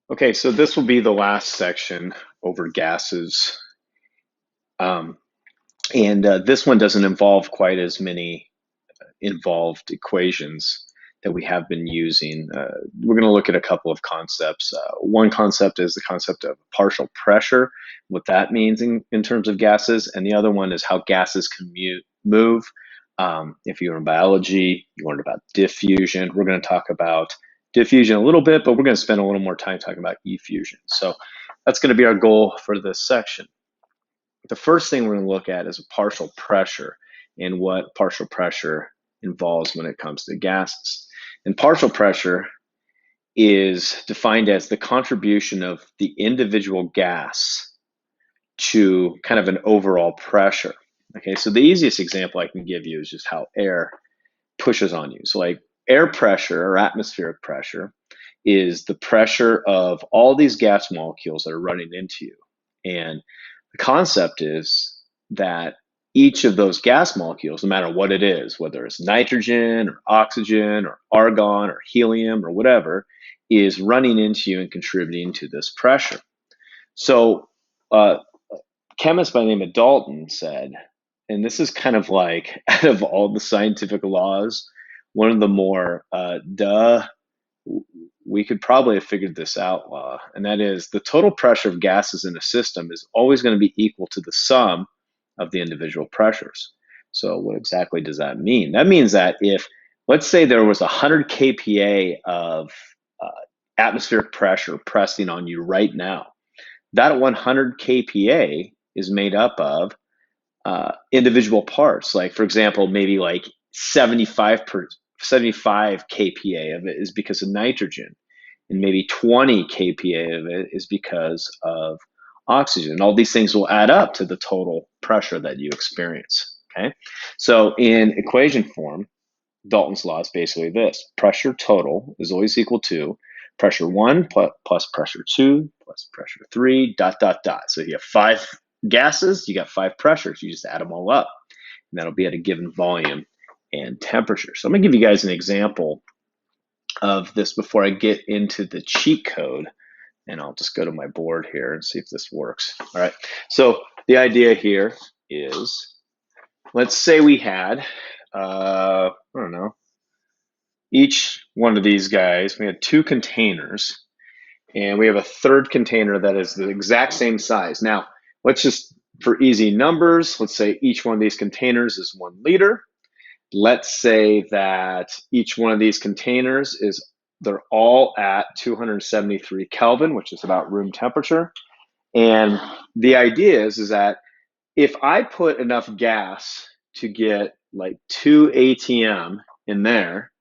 Okay, so this will be the last section over gases. Um, and this one doesn't involve quite as many involved equations that we have been using. We're going to look at a couple of concepts. One concept is the concept of partial pressure, what that means in terms of gases, and the other one is how gases can move. If you're in biology, you learned about diffusion. We're going to talk about diffusion a little bit, but we're going to spend a little more time talking about effusion. So that's going to be our goal for this section. The first thing we're going to look at is partial pressure and what partial pressure involves when it comes to gases. And partial pressure is defined as the contribution of the individual gas to kind of an overall pressure. Okay, so the easiest example I can give you is just how air pushes on you. So like air pressure or atmospheric pressure is the pressure of all these gas molecules that are running into you. And the concept is that each of those gas molecules, no matter what it is, whether it's nitrogen or oxygen or argon or helium or whatever, is running into you and contributing to this pressure. So a chemist by the name of Dalton said, and this is kind of like out of all the scientific laws, one of the more we could probably have figured this out law, and that is the total pressure of gases in a system is always going to be equal to the sum of the individual pressures. So what exactly does that mean? That means that if, let's say there was 100 kPa of atmospheric pressure pressing on you right now, that 100 kPa is made up of individual parts. Like, for example, maybe like 75 kPa of it is because of nitrogen, and maybe 20 kPa of it is because of oxygen. All these things will add up to the total pressure that you experience. Okay, so in equation form, Dalton's law is basically this: pressure total is always equal to pressure one plus pressure two plus pressure three, dot, dot, dot. So you have 5 gases, you got 5 pressures, you just add them all up, and that'll be at a given volume and temperature. So I'm gonna give you guys an example of this before I get into the cheat code, and I'll just go to my board here and see if this works. All right, so the idea here is, let's say we had, I don't know, each one of these guys, we had 2 containers, and we have a third container that is the exact same size. Now, let's just, for easy numbers, let's say each one of these containers is 1 liter. Let's say that each one of these containers is, they're all at 273 Kelvin, which is about room temperature. And the idea is that if I put enough gas to get like 2 ATM in there,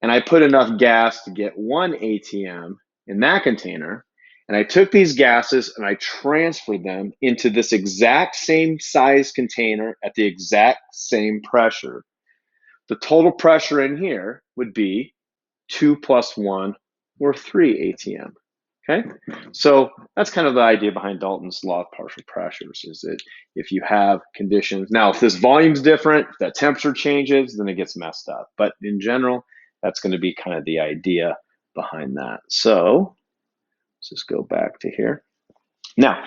and I put enough gas to get 1 ATM in that container, and I took these gases and I transferred them into this exact same size container at the exact same pressure, the total pressure in here would be 2 plus 1 or 3 ATM. Okay, so that's kind of the idea behind Dalton's law of partial pressures, is that if you have conditions, now if this volume's different, if that temperature changes, then it gets messed up. But in general, that's going to be kind of the idea behind that. So let's just go back to here. Now,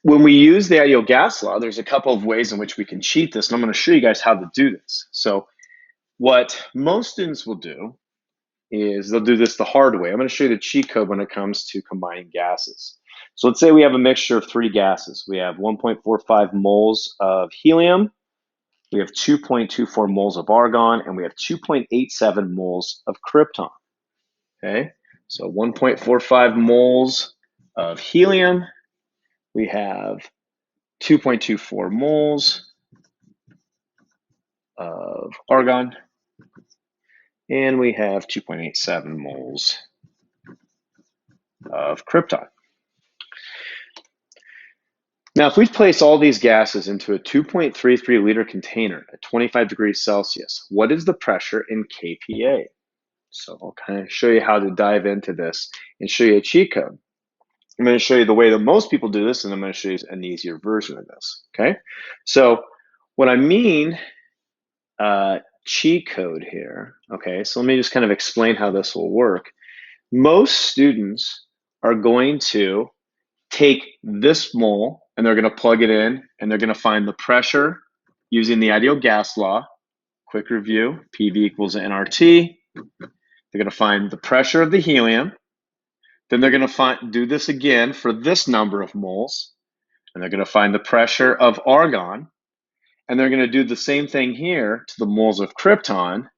when we use the ideal gas law, there's a couple of ways in which we can cheat this, and I'm going to show you guys how to do this. So what most students will do is they'll do this the hard way. I'm going to show you the cheat code when it comes to combining gases. So let's say we have a mixture of 3 gases. We have 1.45 moles of helium, we have 2.24 moles of argon, and we have 2.87 moles of krypton. Okay, so 1.45 moles of helium, we have 2.24 moles of argon, and we have 2.87 moles of krypton. Now, if we place all these gases into a 2.33 liter container at 25 degrees Celsius, what is the pressure in kPa? So I'll kind of show you how to dive into this and show you a cheat code. I'm going to show you the way that most people do this, and I'm going to show you an easier version of this. Okay, so what I mean cheat code here, okay, so let me just kind of explain how this will work. Most students are going to take this mole and they're going to plug it in and they're going to find the pressure using the ideal gas law. Quick review, PV equals nRT. They're going to find the pressure of the helium. Then they're going to do this again for this number of moles. And they're going to find the pressure of argon. And they're going to do the same thing here to the moles of krypton.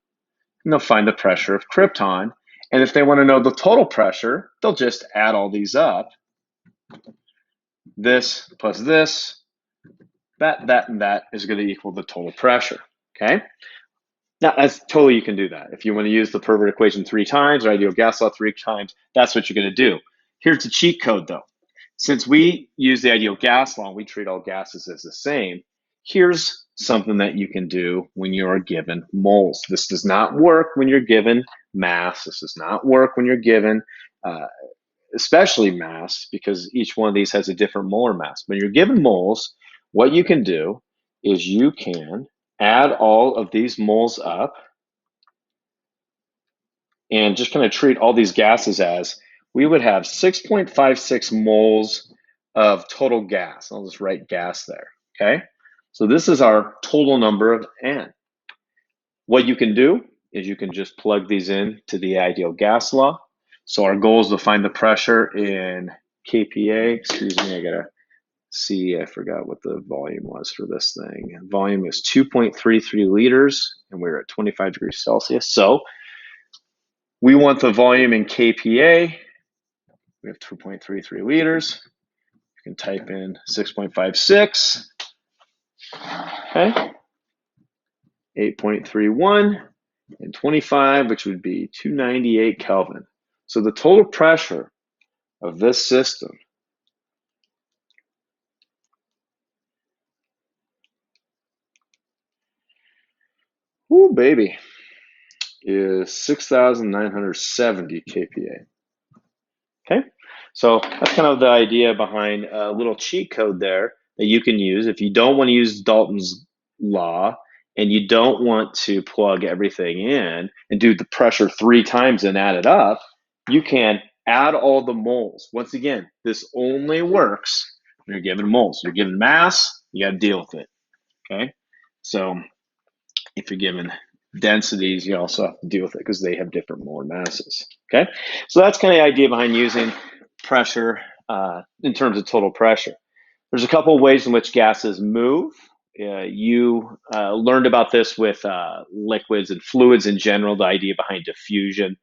And they'll find the pressure of krypton. And if they want to know the total pressure, they'll just add all these up. This plus this, that, and that is going to equal the total pressure. Okay? Now, that's totally, you can do that. If you want to use the pervert equation 3 times or ideal gas law 3 times, that's what you're going to do. Here's the cheat code, though. Since we use the ideal gas law, we treat all gases as the same. Here's something that you can do when you are given moles. This does not work when you're given mass. This does not work when you're given, especially mass, because each one of these has a different molar mass. When you're given moles, what you can do is you can add all of these moles up and just kind of treat all these gases as we would have 6.56 moles of total gas. I'll just write gas there, okay? So this is our total number of N. What you can do is you can just plug these in to the ideal gas law. So our goal is to find the pressure in kPa. Excuse me, I gotta see, I forgot what the volume was for this thing. Volume is 2.33 liters, and we're at 25 degrees Celsius. So we want the volume in kPa. We have 2.33 liters. You can type in 6.56. Okay. 8.31 and 25, which would be 298 Kelvin. So the total pressure of this system ooh, baby, is 6,970 kPa. Okay, so that's kind of the idea behind a little cheat code there that you can use if you don't want to use Dalton's law and you don't want to plug everything in and do the pressure 3 times and add it up. You can add all the moles. Once again, this only works when you're given moles. You're given mass, you got to deal with it. Okay, so if you're given densities, you also have to deal with it because they have different molar masses. Okay, so that's kind of the idea behind using pressure in terms of total pressure. There's a couple of ways in which gases move. You learned about this with liquids and fluids in general, the idea behind diffusion.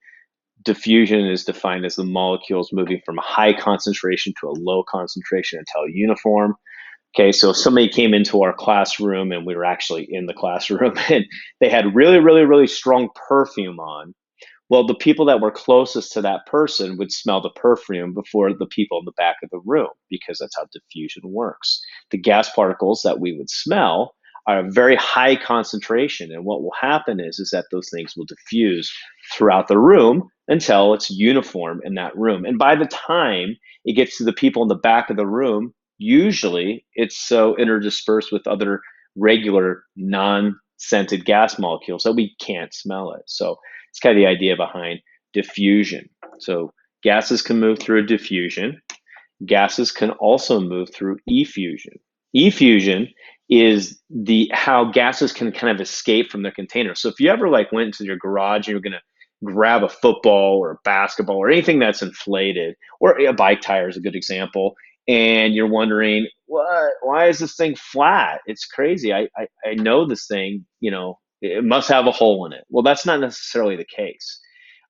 Diffusion is defined as the molecules moving from a high concentration to a low concentration until uniform. Okay, so if somebody came into our classroom and we were actually in the classroom and they had really, really, really strong perfume on, well, the people that were closest to that person would smell the perfume before the people in the back of the room, because that's how diffusion works. The gas particles that we would smell are a very high concentration, and what will happen is that those things will diffuse throughout the room until it's uniform in that room. And by the time it gets to the people in the back of the room, usually it's so interdispersed with other regular non-scented gas molecules that we can't smell it. So it's kind of the idea behind diffusion. So gases can move through a diffusion. Gases can also move through effusion. Effusion is how gases can kind of escape from their container. So if you ever went into your garage and you're going to grab a football or a basketball or anything that's inflated, or a bike tire is a good example, and you're wondering, why is this thing flat? It's crazy. I know this thing, it must have a hole in it. Well, that's not necessarily the case.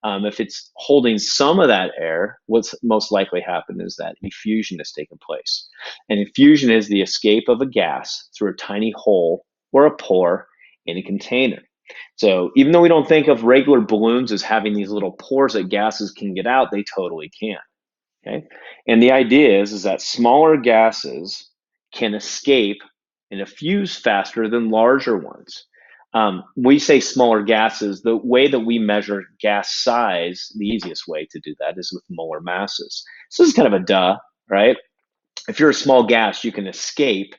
If it's holding some of that air, what's most likely happened is that effusion has taken place. And effusion is the escape of a gas through a tiny hole or a pore in a container. So even though we don't think of regular balloons as having these little pores that gases can get out, they totally can. Okay? And the idea is that smaller gases can escape and effuse faster than larger ones. We say smaller gases. The way that we measure gas size, the easiest way to do that is with molar masses. So this is kind of a duh, right? If you're a small gas, you can escape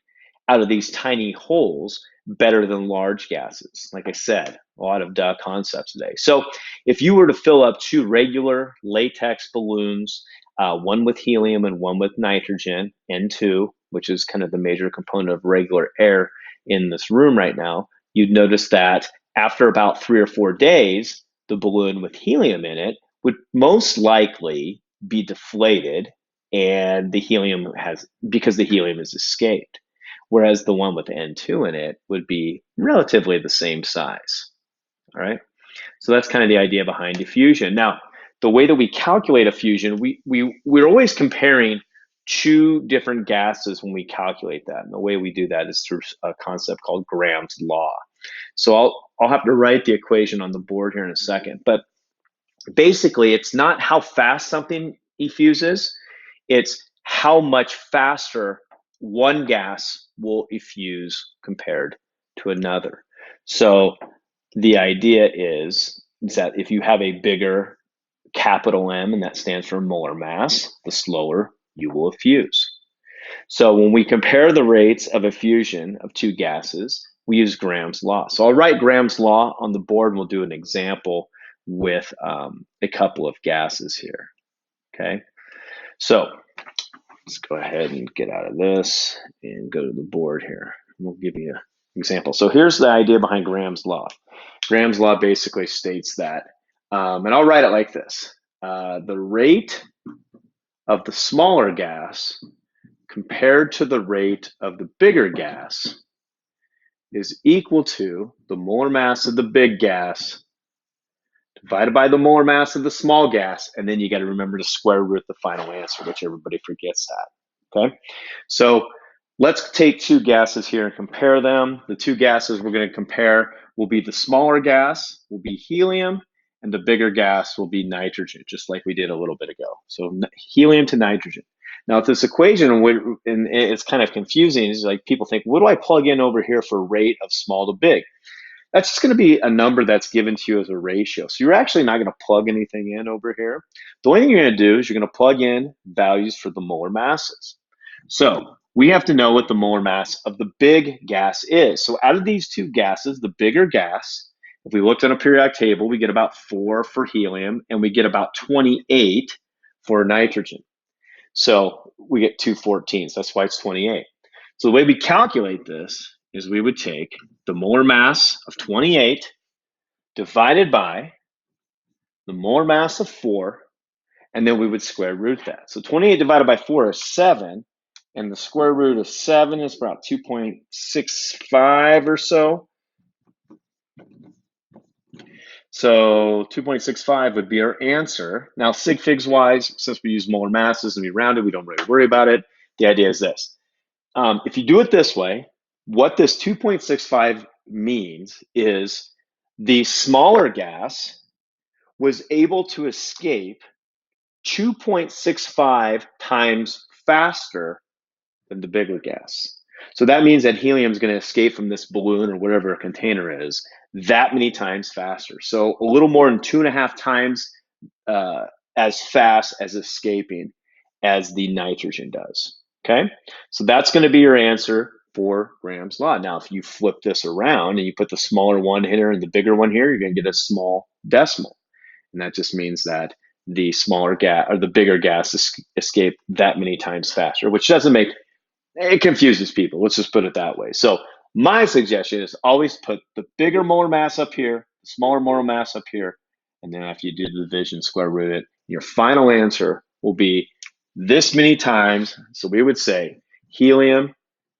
out of these tiny holes better than large gases. Like I said, a lot of duh concepts today. So if you were to fill up 2 regular latex balloons one with helium and one with nitrogen, N2, which is kind of the major component of regular air in this room right now, you'd notice that after about 3 or 4 days, the balloon with helium in it would most likely be deflated, and the helium because the helium has escaped. Whereas the one with N2 in it would be relatively the same size. All right. So that's kind of the idea behind diffusion. Now, the way that we calculate a fusion, we're always comparing two different gases when we calculate that. And the way we do that is through a concept called Graham's law. So I'll have to write the equation on the board here in a second. But basically, it's not how fast something effuses, it's how much faster one gas will effuse compared to another. So the idea is that if you have a bigger capital M, and that stands for molar mass, the slower you will effuse. So when we compare the rates of effusion of two gases, we use Graham's law. So I'll write Graham's law on the board, and we'll do an example with a couple of gases here. Okay, so let's go ahead and get out of this and go to the board here. We'll give you an example. So here's the idea behind Graham's law. Graham's law basically states that, and I'll write it like this. The rate of the smaller gas compared to the rate of the bigger gas is equal to the molar mass of the big gas divided by the molar mass of the small gas, and then you got to remember to square root the final answer, which everybody forgets that. Okay, so let's take two gases here and compare them. The two gases we're going to compare will be the smaller gas will be helium, and the bigger gas will be nitrogen, just like we did a little bit ago. So helium to nitrogen. Now, with this equation, and it's kind of confusing, is like people think, what do I plug in over here for rate of small to big? That's just going to be a number that's given to you as a ratio. So you're actually not going to plug anything in over here. The only thing you're going to do is you're going to plug in values for the molar masses. So we have to know what the molar mass of the big gas is. So out of these two gases, the bigger gas, if we looked on a periodic table, we get about 4 for helium, and we get about 28 for nitrogen. So we get 214. So that's why it's 28. So the way we calculate this is we would take the molar mass of 28 divided by the molar mass of 4, and then we would square root that. So 28 divided by 4 is 7, and the square root of 7 is about 2.65 or so. So 2.65 would be our answer. Now, sig figs wise, since we use molar masses and we round it, we don't really worry about it. The idea is this. If you do it this way, what this 2.65 means is the smaller gas was able to escape 2.65 times faster than the bigger gas. So that means that helium is going to escape from this balloon or whatever a container is that many times faster. So a little more than 2.5 times as fast as escaping as the nitrogen does. Okay, so that's going to be your answer for Graham's law. Now, if you flip this around and you put the smaller one here and the bigger one here, you're going to get a small decimal. And that just means that the smaller gas or the bigger gas escape that many times faster, which doesn't make it confuses people. Let's just put it that way. So my suggestion is always put the bigger molar mass up here, the smaller molar mass up here, and then after you do the division, square root it. Your final answer will be this many times. So we would say helium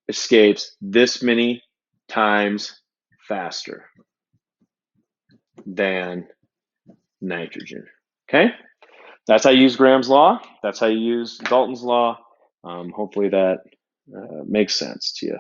escapes this many times faster than nitrogen. Okay, that's how you use Graham's law. That's how you use Dalton's law. Hopefully that makes sense to you.